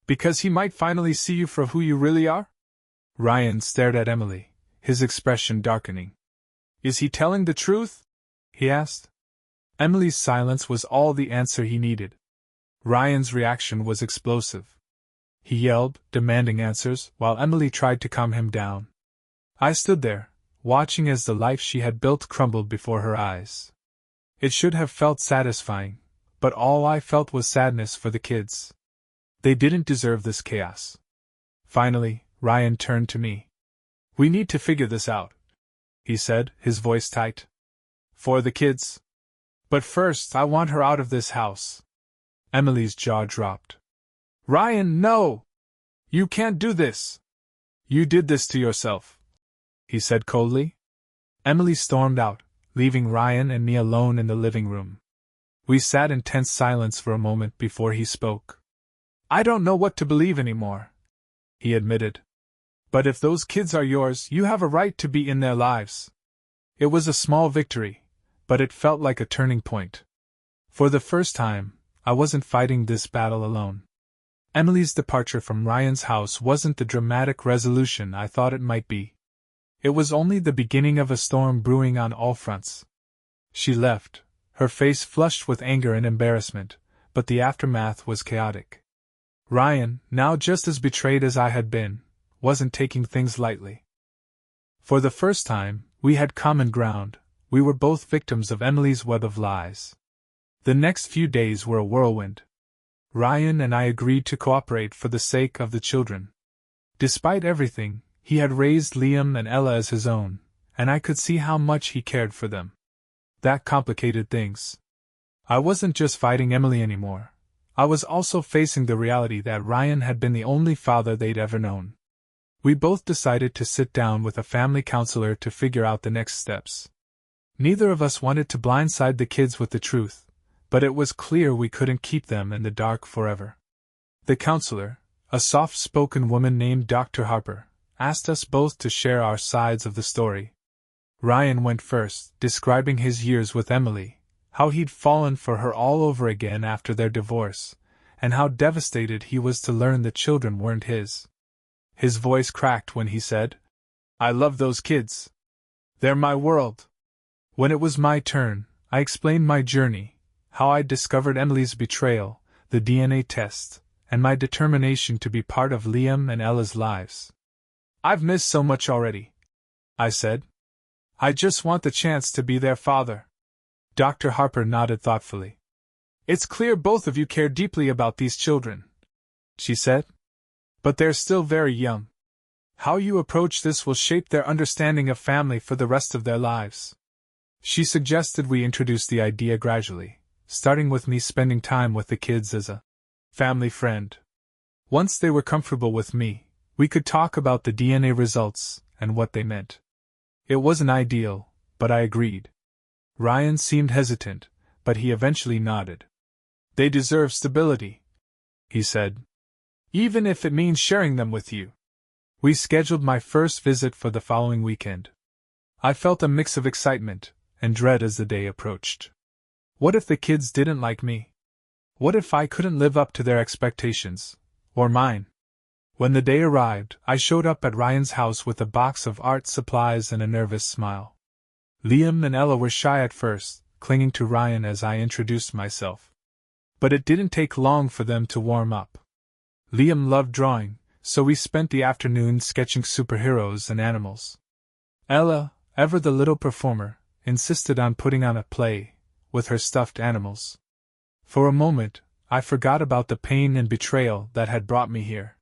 Because he might finally see you for who you really are? Ryan stared at Emily, his expression darkening. Is he telling the truth? He asked. Emily's silence was all the answer he needed. Ryan's reaction was explosive. He yelled, demanding answers, while Emily tried to calm him down. I stood there, watching as the life she had built crumbled before her eyes. It should have felt satisfying, but all I felt was sadness for the kids. They didn't deserve this chaos. Finally, Ryan turned to me. We need to figure this out, he said, his voice tight. For the kids. But first, I want her out of this house. Emily's jaw dropped. Ryan, no! You can't do this! You did this to yourself, he said coldly. Emily stormed out, leaving Ryan and me alone in the living room. We sat in tense silence for a moment before he spoke. I don't know what to believe anymore, he admitted. But if those kids are yours, you have a right to be in their lives. It was a small victory, but it felt like a turning point. For the first time, I wasn't fighting this battle alone. Emily's departure from Ryan's house wasn't the dramatic resolution I thought it might be. It was only the beginning of a storm brewing on all fronts. She left, her face flushed with anger and embarrassment, but the aftermath was chaotic. Ryan, now just as betrayed as I had been, wasn't taking things lightly. For the first time, we had common ground. We were both victims of Emily's web of lies. The next few days were a whirlwind. Ryan and I agreed to cooperate for the sake of the children. Despite everything, he had raised Liam and Ella as his own, and I could see how much he cared for them. That complicated things. I wasn't just fighting Emily anymore. I was also facing the reality that Ryan had been the only father they'd ever known. We both decided to sit down with a family counselor to figure out the next steps. Neither of us wanted to blindside the kids with the truth, but it was clear we couldn't keep them in the dark forever. The counselor, a soft-spoken woman named Dr. Harper, asked us both to share our sides of the story. Ryan went first, describing his years with Emily, how he'd fallen for her all over again after their divorce, and how devastated he was to learn the children weren't his. His voice cracked when he said, "I love those kids. They're my world." When it was my turn, I explained my journey, how I'd discovered Emily's betrayal, the DNA test, and my determination to be part of Liam and Ella's lives. "I've missed so much already," I said. "I just want the chance to be their father." Dr. Harper nodded thoughtfully. "It's clear both of you care deeply about these children," she said. "But they're still very young. How you approach this will shape their understanding of family for the rest of their lives." She suggested we introduce the idea gradually, starting with me spending time with the kids as a family friend. Once they were comfortable with me, we could talk about the DNA results and what they meant. It wasn't ideal, but I agreed. Ryan seemed hesitant, but he eventually nodded. "They deserve stability," he said. "Even if it means sharing them with you." We scheduled my first visit for the following weekend. I felt a mix of excitement and dread as the day approached. What if the kids didn't like me? What if I couldn't live up to their expectations, or mine? When the day arrived, I showed up at Ryan's house with a box of art supplies and a nervous smile. Liam and Ella were shy at first, clinging to Ryan as I introduced myself. But it didn't take long for them to warm up. Liam loved drawing, so we spent the afternoon sketching superheroes and animals. Ella, ever the little performer, insisted on putting on a play with her stuffed animals. For a moment, I forgot about the pain and betrayal that had brought me here.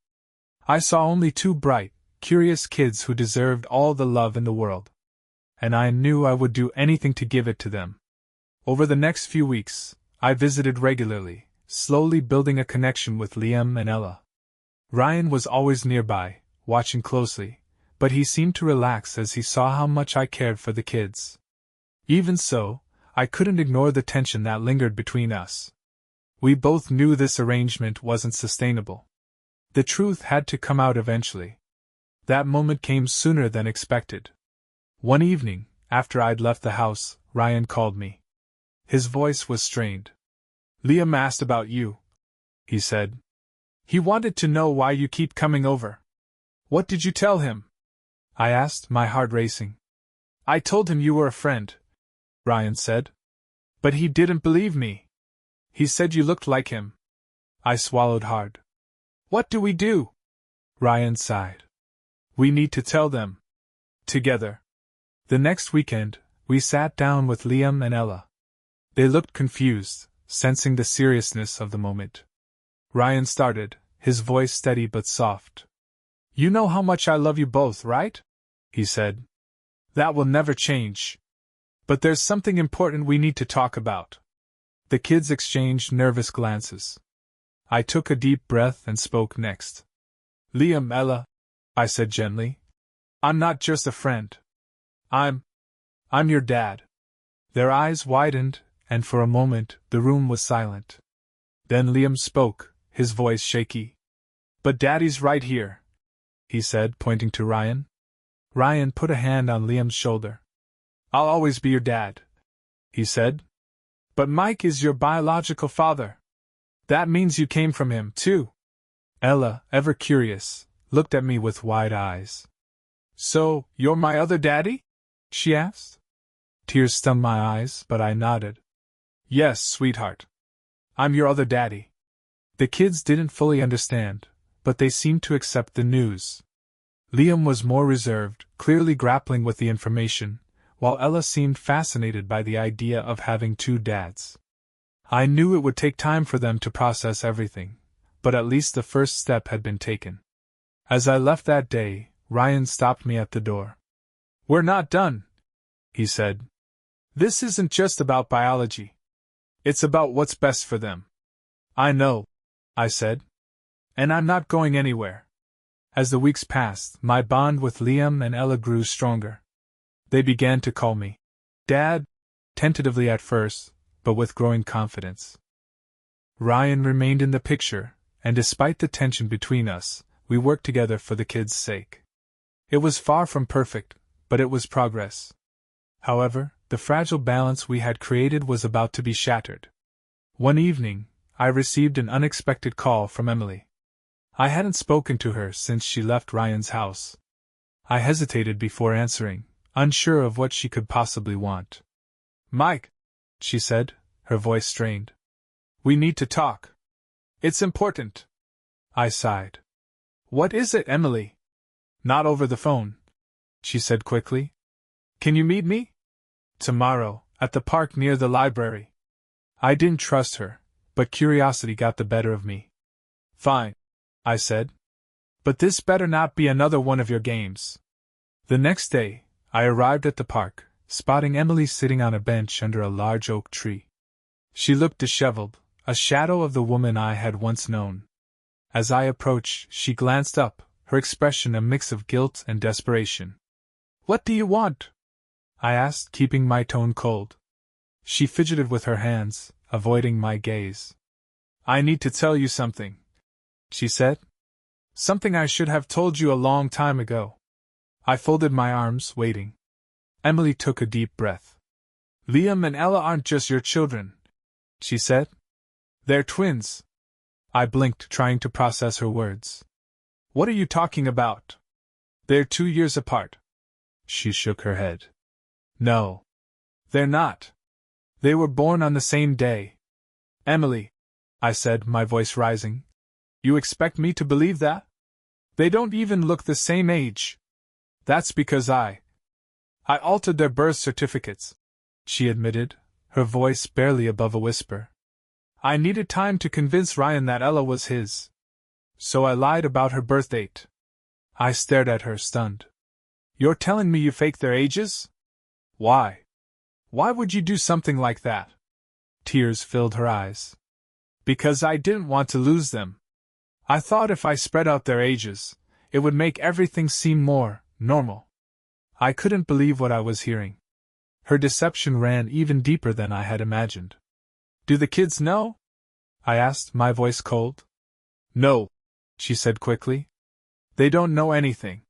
I saw only two bright, curious kids who deserved all the love in the world. And I knew I would do anything to give it to them. Over the next few weeks, I visited regularly, slowly building a connection with Liam and Ella. Ryan was always nearby, watching closely, but he seemed to relax as he saw how much I cared for the kids. Even so, I couldn't ignore the tension that lingered between us. We both knew this arrangement wasn't sustainable. The truth had to come out eventually. That moment came sooner than expected. One evening, after I'd left the house, Ryan called me. His voice was strained. "Liam asked about you," he said. "He wanted to know why you keep coming over." "What did you tell him?" I asked, my heart racing. "I told him you were a friend," Ryan said. "But he didn't believe me. He said you looked like him." I swallowed hard. "What do we do?" Ryan sighed. "We need to tell them. Together." The next weekend, we sat down with Liam and Ella. They looked confused, sensing the seriousness of the moment. Ryan started, his voice steady but soft. "You know how much I love you both, right?" he said. "That will never change. But there's something important we need to talk about." The kids exchanged nervous glances. I took a deep breath and spoke next. "Liam, Ella," I said gently, "I'm not just a friend. I'm your dad." Their eyes widened, and for a moment, the room was silent. Then Liam spoke, his voice shaky. "But Daddy's right here," he said, pointing to Ryan. Ryan put a hand on Liam's shoulder. "I'll always be your dad," he said. "But Mike is your biological father. That means you came from him, too." Ella, ever curious, looked at me with wide eyes. "So, you're my other daddy?" she asked. Tears stung my eyes, but I nodded. Yes, sweetheart. I'm your other daddy. The kids didn't fully understand, but they seemed to accept the news. Liam was more reserved, clearly grappling with the information, while Ella seemed fascinated by the idea of having two dads. I knew it would take time for them to process everything, but at least the first step had been taken. As I left that day, Ryan stopped me at the door. "We're not done," he said. "This isn't just about biology. It's about what's best for them." "I know," I said. "And I'm not going anywhere." As the weeks passed, my bond with Liam and Ella grew stronger. They began to call me Dad, tentatively at first, but with growing confidence. Ryan remained in the picture, and despite the tension between us, we worked together for the kids' sake. It was far from perfect, but it was progress. However, the fragile balance we had created was about to be shattered. One evening, I received an unexpected call from Emily. I hadn't spoken to her since she left Ryan's house. I hesitated before answering, unsure of what she could possibly want. "Mike," she said, her voice strained. "We need to talk. It's important." I sighed. "What is it, Emily?" "Not over the phone," she said quickly. "Can you meet me?" "Tomorrow, at the park near the library." I didn't trust her, but curiosity got the better of me. "Fine," I said. "But this better not be another one of your games." The next day, I arrived at the park, spotting Emily sitting on a bench under a large oak tree. She looked disheveled, a shadow of the woman I had once known. As I approached, she glanced up, her expression a mix of guilt and desperation. "What do you want?" I asked, keeping my tone cold. She fidgeted with her hands, avoiding my gaze. "I need to tell you something," she said. "Something I should have told you a long time ago." I folded my arms, waiting. Emily took a deep breath. "Liam and Ella aren't just your children," she said. "They're twins." I blinked, trying to process her words. "What are you talking about?" "They're 2 years apart." She shook her head. "No. They're not. They were born on the same day." "Emily," I said, my voice rising, "you expect me to believe that? They don't even look the same age." "That's because I altered their birth certificates," she admitted, her voice barely above a whisper. "I needed time to convince Ryan that Ella was his. So I lied about her birth date." I stared at her, stunned. "You're telling me you faked their ages? Why? Why would you do something like that?" Tears filled her eyes. "Because I didn't want to lose them. I thought if I spread out their ages, it would make everything seem more normal." I couldn't believe what I was hearing. Her deception ran even deeper than I had imagined. "Do the kids know?" I asked, my voice cold. "No," she said quickly. "They don't know anything.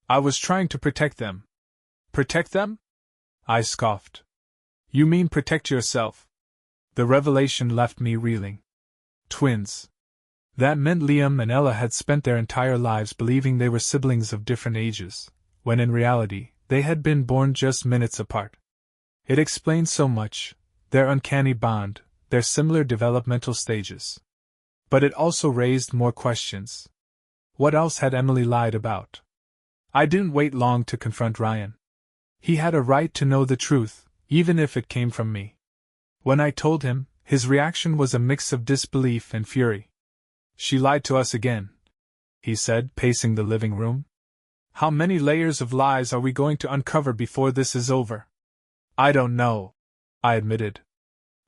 I was trying to protect them." "Protect them?" I scoffed. "You mean protect yourself?" The revelation left me reeling. Twins. That meant Liam and Ella had spent their entire lives believing they were siblings of different ages, when in reality, they had been born just minutes apart. It explained so much, their uncanny bond, their similar developmental stages. But it also raised more questions. What else had Emily lied about? I didn't wait long to confront Ryan. He had a right to know the truth, even if it came from me. When I told him, his reaction was a mix of disbelief and fury. "She lied to us again," he said, pacing the living room. "How many layers of lies are we going to uncover before this is over?" "I don't know," I admitted.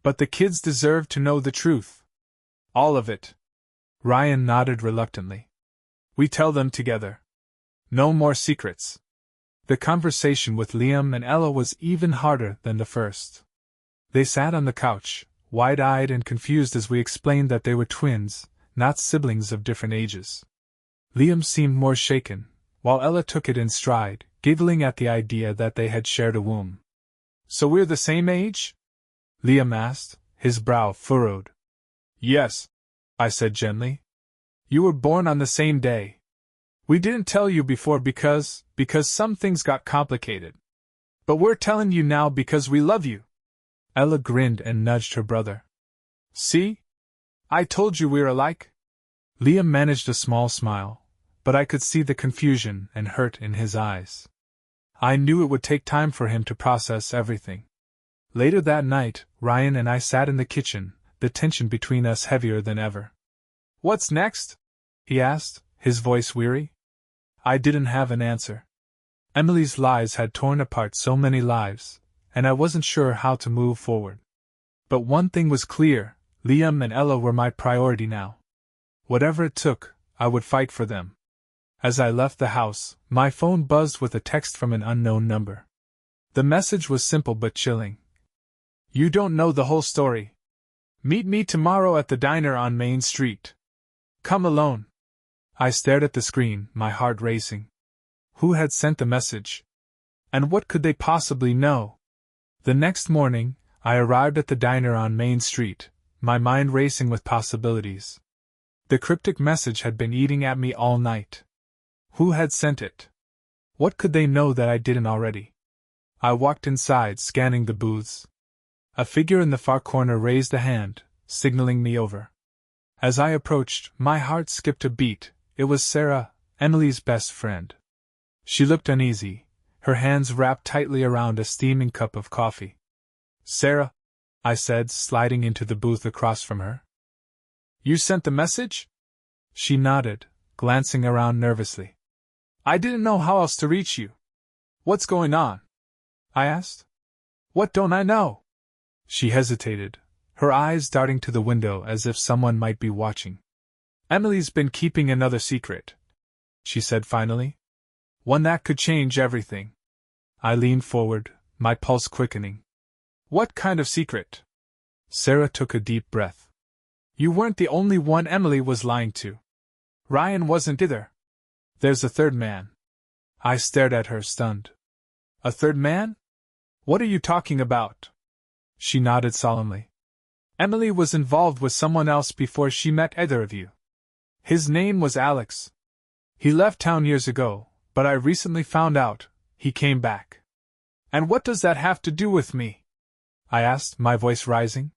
"But the kids deserve to know the truth. All of it." Ryan nodded reluctantly. "We tell them together. No more secrets." The conversation with Liam and Ella was even harder than the first. They sat on the couch, wide-eyed and confused as we explained that they were twins, not siblings of different ages. Liam seemed more shaken, while Ella took it in stride, giggling at the idea that they had shared a womb. "So we're the same age?" Liam asked, his brow furrowed. "Yes," I said gently. "You were born on the same day. We didn't tell you before because some things got complicated. But we're telling you now because we love you." Ella grinned and nudged her brother. See? I told you we're alike. Liam managed a small smile, but I could see the confusion and hurt in his eyes. I knew it would take time for him to process everything. Later that night, Ryan and I sat in the kitchen, the tension between us heavier than ever. What's next? He asked, his voice weary. I didn't have an answer. Emily's lies had torn apart so many lives, and I wasn't sure how to move forward. But one thing was clear, Liam and Ella were my priority now. Whatever it took, I would fight for them. As I left the house, my phone buzzed with a text from an unknown number. The message was simple but chilling. You don't know the whole story. Meet me tomorrow at the diner on Main Street. Come alone. I stared at the screen, my heart racing. Who had sent the message? And what could they possibly know? The next morning, I arrived at the diner on Main Street, my mind racing with possibilities. The cryptic message had been eating at me all night. Who had sent it? What could they know that I didn't already? I walked inside, scanning the booths. A figure in the far corner raised a hand, signaling me over. As I approached, my heart skipped a beat. It was Sarah, Emily's best friend. She looked uneasy, her hands wrapped tightly around a steaming cup of coffee. Sarah, I said, sliding into the booth across from her. You sent the message? She nodded, glancing around nervously. I didn't know how else to reach you. What's going on? I asked. What don't I know? She hesitated, her eyes darting to the window as if someone might be watching. Emily's been keeping another secret, she said finally. One that could change everything. I leaned forward, my pulse quickening. What kind of secret? Sarah took a deep breath. You weren't the only one Emily was lying to. Ryan wasn't either. There's a third man. I stared at her, stunned. A third man? What are you talking about? She nodded solemnly. Emily was involved with someone else before she met either of you. His name was Alex. He left town years ago, but I recently found out he came back. And what does that have to do with me? I asked, my voice rising.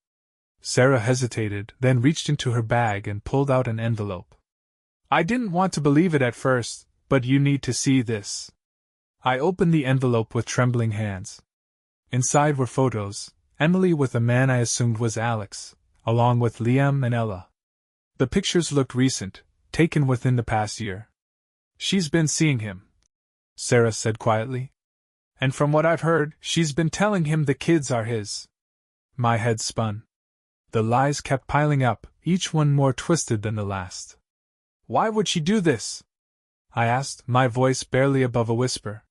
Sarah hesitated, then reached into her bag and pulled out an envelope. I didn't want to believe it at first, but you need to see this. I opened the envelope with trembling hands. Inside were photos, Emily with a man I assumed was Alex, along with Liam and Ella. The pictures looked recent, taken within the past year. She's been seeing him, Sarah said quietly. And from what I've heard, she's been telling him the kids are his. My head spun. The lies kept piling up, each one more twisted than the last. Why would she do this? I asked, my voice barely above a whisper.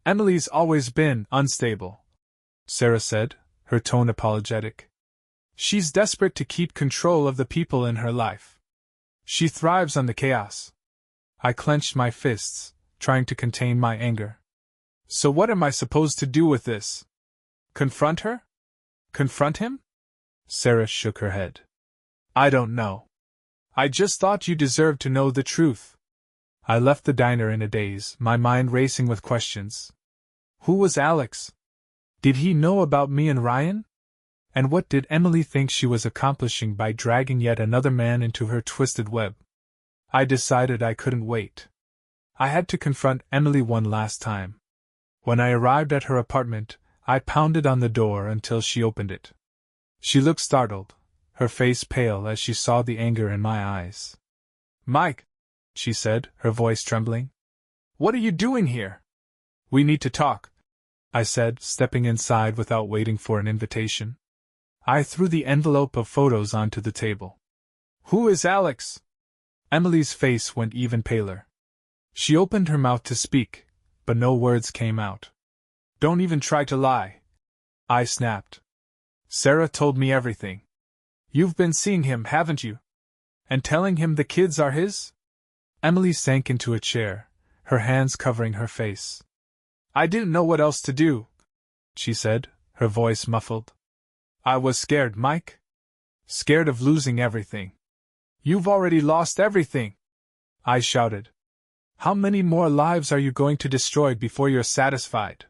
Emily's always been unstable, Sarah said, her tone apologetic. She's desperate to keep control of the people in her life. She thrives on the chaos. I clenched my fists, trying to contain my anger. So what am I supposed to do with this? Confront her? Confront him? Sarah shook her head. I don't know. I just thought you deserved to know the truth. I left the diner in a daze, my mind racing with questions. Who was Alex? Did he know about me and Ryan? And what did Emily think she was accomplishing by dragging yet another man into her twisted web? I decided I couldn't wait. I had to confront Emily one last time. When I arrived at her apartment, I pounded on the door until she opened it. She looked startled, her face pale as she saw the anger in my eyes. Mike, she said, her voice trembling. What are you doing here? We need to talk, I said, stepping inside without waiting for an invitation. I threw the envelope of photos onto the table. Who is Alex? Emily's face went even paler. She opened her mouth to speak, but no words came out. Don't even try to lie, I snapped. Sarah told me everything. You've been seeing him, haven't you? And telling him the kids are his? Emily sank into a chair, her hands covering her face. I didn't know what else to do, she said, her voice muffled. I was scared, Mike. Scared of losing everything. You've already lost everything, I shouted. How many more lives are you going to destroy before you're satisfied?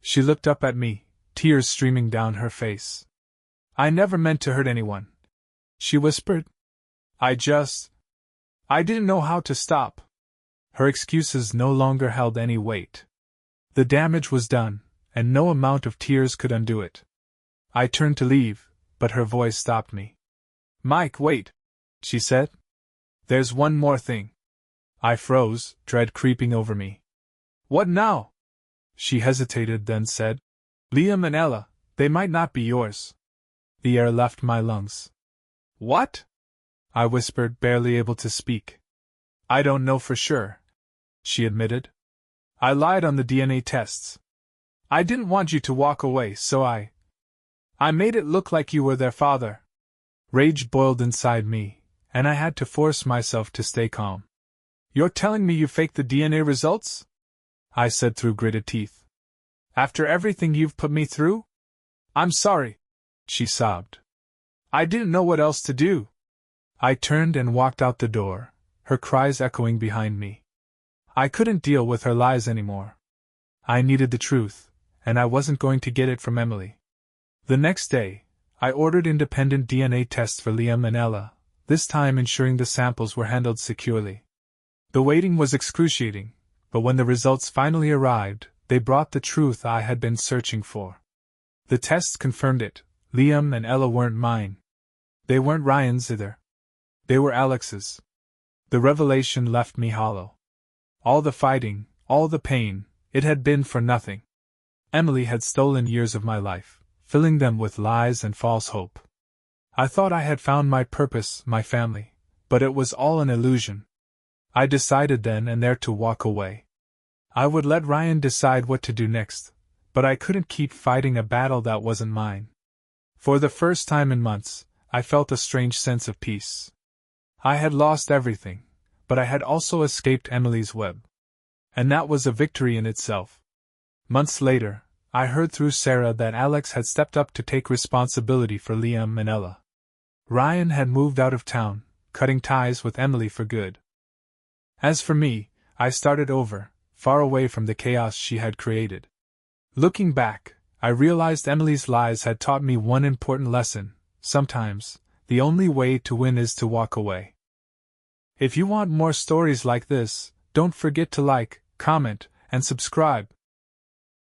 She looked up at me, tears streaming down her face. I never meant to hurt anyone, she whispered. I didn't know how to stop. Her excuses no longer held any weight. The damage was done, and no amount of tears could undo it. I turned to leave, but her voice stopped me. Mike, wait, she said. There's one more thing. I froze, dread creeping over me. What now? She hesitated, then said, Liam and Ella, they might not be yours. The air left my lungs. What? I whispered, barely able to speak. I don't know for sure, she admitted. I lied on the DNA tests. I didn't want you to walk away, so I made it look like you were their father. Rage boiled inside me, and I had to force myself to stay calm. You're telling me you faked the DNA results? I said through gritted teeth. After everything you've put me through? I'm sorry, she sobbed. I didn't know what else to do. I turned and walked out the door, her cries echoing behind me. I couldn't deal with her lies anymore. I needed the truth, and I wasn't going to get it from Emily. The next day, I ordered independent DNA tests for Liam and Ella, this time ensuring the samples were handled securely. The waiting was excruciating, but when the results finally arrived, they brought the truth I had been searching for. The tests confirmed it. Liam and Ella weren't mine. They weren't Ryan's either. They were Alex's. The revelation left me hollow. All the fighting, all the pain, it had been for nothing. Emily had stolen years of my life, filling them with lies and false hope. I thought I had found my purpose, my family, but it was all an illusion. I decided then and there to walk away. I would let Ryan decide what to do next, but I couldn't keep fighting a battle that wasn't mine. For the first time in months, I felt a strange sense of peace. I had lost everything, but I had also escaped Emily's web. And that was a victory in itself. Months later, I heard through Sarah that Alex had stepped up to take responsibility for Liam and Ella. Ryan had moved out of town, cutting ties with Emily for good. As for me, I started over, far away from the chaos she had created. Looking back, I realized Emily's lies had taught me one important lesson: sometimes, the only way to win is to walk away. If you want more stories like this, don't forget to like, comment, and subscribe.